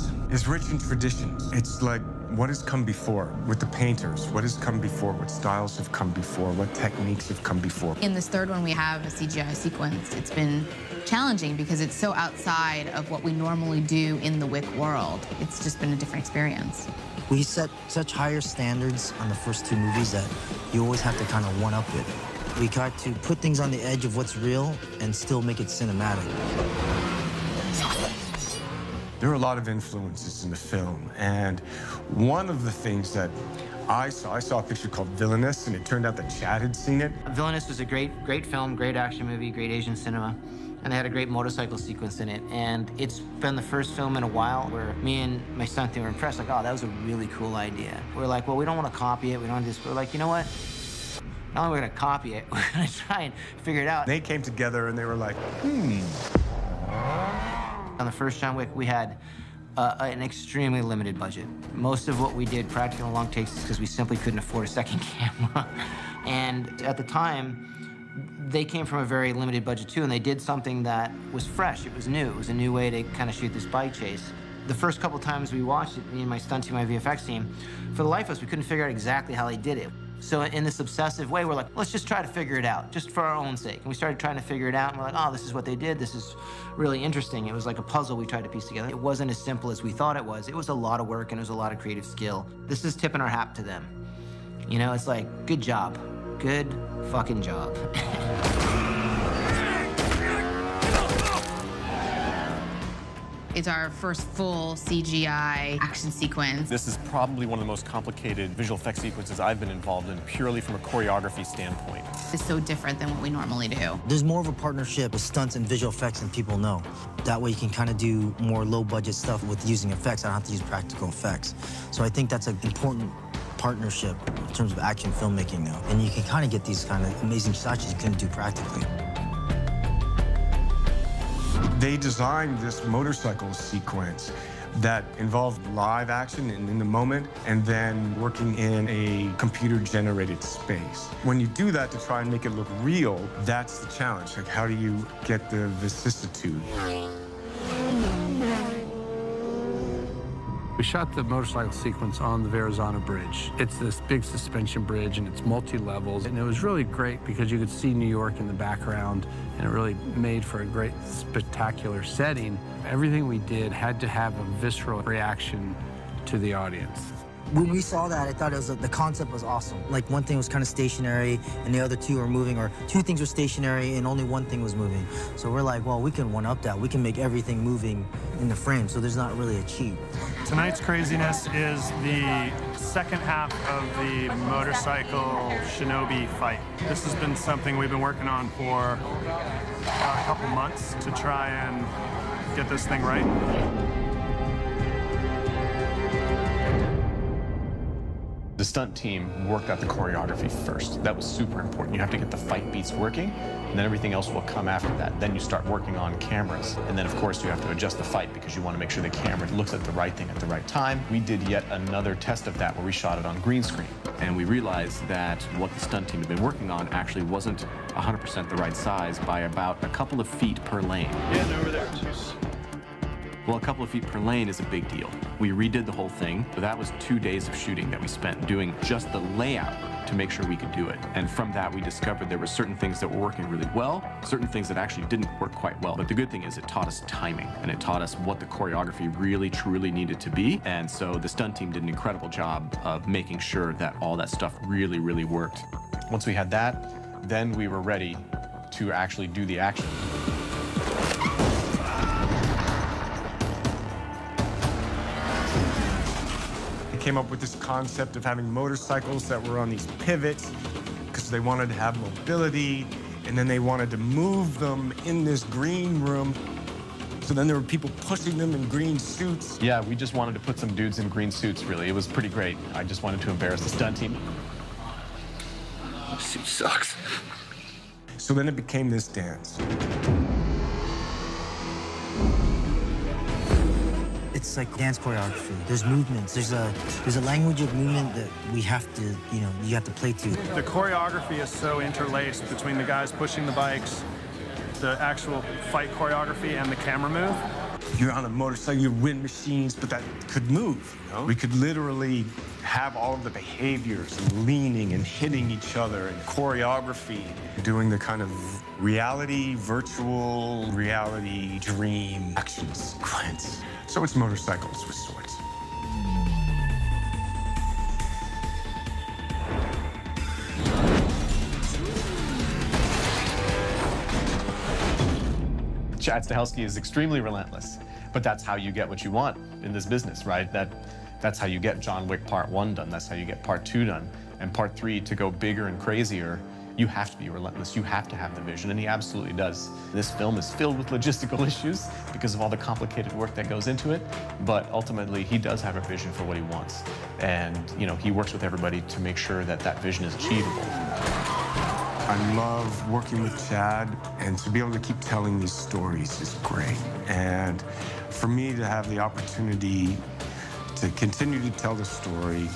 sequence is rich in tradition. It's like what has come before with the painters, what has come before, what styles have come before, what techniques have come before. In this third one, we have a CGI sequence. It's been challenging because it's so outside of what we normally do in the WIC world. It's just been a different experience. We set such higher standards on the first two movies that you always have to kind of one-up it. We tried to put things on the edge of what's real and still make it cinematic. There are a lot of influences in the film, and one of the things that I saw a picture called Villainous, and it turned out that Chad had seen it. Villainous was a great film, great action movie, great Asian cinema, and they had a great motorcycle sequence in it. And it's been the first film in a while where me and my stunt team were impressed, like, oh, that was a really cool idea. We're like, well, we don't want to copy it, we don't want this. We're like, you know what? Not only are we going to copy it, we're going to try and figure it out. They came together and they were like, On the first John Wick, we had an extremely limited budget. Most of what we did, practical and long takes, is because we simply couldn't afford a second camera. And at the time, they came from a very limited budget too, and they did something that was fresh. It was new. It was a new way to kind of shoot this bike chase. The first couple times we watched it, me and my stunt team, my VFX team, for the life of us, we couldn't figure out exactly how they did it. So in this obsessive way, we're like, let's just try to figure it out, just for our own sake. And we started trying to figure it out, and we're like, oh, this is what they did. This is really interesting. It was like a puzzle we tried to piece together. It wasn't as simple as we thought it was. It was a lot of work, and it was a lot of creative skill. This is tipping our hat to them. You know, it's like, good job. Good fucking job. It's our first full CGI action sequence. This is probably one of the most complicated visual effects sequences I've been involved in, purely from a choreography standpoint. It's so different than what we normally do. There's more of a partnership with stunts and visual effects than people know. That way you can kind of do more low-budget stuff with using effects. I don't have to use practical effects. So I think that's an important partnership in terms of action filmmaking now. And you can kind of get these kind of amazing shots you couldn't do practically. They designed this motorcycle sequence that involved live action and in the moment, and then working in a computer-generated space. When you do that to try and make it look real, that's the challenge. Like, how do you get the vicissitude? We shot the motorcycle sequence on the Verrazano Bridge. It's this big suspension bridge, and it's multi-levels, and it was really great because you could see New York in the background, and it really made for a great, spectacular setting. Everything we did had to have a visceral reaction to the audience. When we saw that, I thought it was the concept was awesome. Like, one thing was kind of stationary, and the other two were moving, or two things were stationary, and only one thing was moving. So we're like, well, we can one-up that. We can make everything moving in the frame, so there's not really a cheat. Tonight's craziness is the second half of the motorcycle shinobi fight. This has been something we've been working on for a couple months to try and get this thing right. The stunt team worked out the choreography first. That was super important. You have to get the fight beats working, and then everything else will come after that. Then you start working on cameras. And then, of course, you have to adjust the fight because you want to make sure the camera looks at the right thing at the right time. We did yet another test of that where we shot it on green screen. And we realized that what the stunt team had been working on actually wasn't 100% the right size by about a couple of feet per lane. Getting over there. Well, a couple of feet per lane is a big deal. We redid the whole thing, but that was 2 days of shooting that we spent doing just the layout to make sure we could do it. And from that, we discovered there were certain things that were working really well, certain things that actually didn't work quite well. But the good thing is it taught us timing, and it taught us what the choreography really, truly needed to be. And so the stunt team did an incredible job of making sure that all that stuff really, really worked. Once we had that, then we were ready to actually do the action. Came up with this concept of having motorcycles that were on these pivots because they wanted to have mobility, and then they wanted to move them in this green room. So then there were people pushing them in green suits. Yeah, we just wanted to put some dudes in green suits, really. It was pretty great. I just wanted to embarrass the stunt team. This suit sucks. So then it became this dance. It's like dance choreography. There's movements. There's a language of movement that we have to, you have to play to. The choreography is so interlaced between the guys pushing the bikes, the actual fight choreography, and the camera move. You're on a motorcycle, you wind machines, but that could move, you know? We could literally have all of the behaviors, and leaning and hitting each other, and choreography, doing the kind of reality, virtual reality, dream action sequence. So it's motorcycles with swords. Chad Stahelski is extremely relentless, but that's how you get what you want in this business, right? That's how you get John Wick Part 1 done. That's how you get Part 2 done. And Part 3, to go bigger and crazier, you have to be relentless. You have to have the vision, and he absolutely does. This film is filled with logistical issues because of all the complicated work that goes into it, but ultimately he does have a vision for what he wants. And, you know, he works with everybody to make sure that that vision is achievable. I love working with Chad, and to be able to keep telling these stories is great. And for me to have the opportunity to continue to tell the story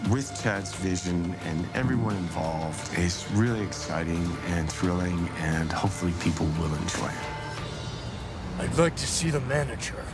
with Chad's vision and everyone involved is really exciting and thrilling, and hopefully people will enjoy it. I'd like to see the manager.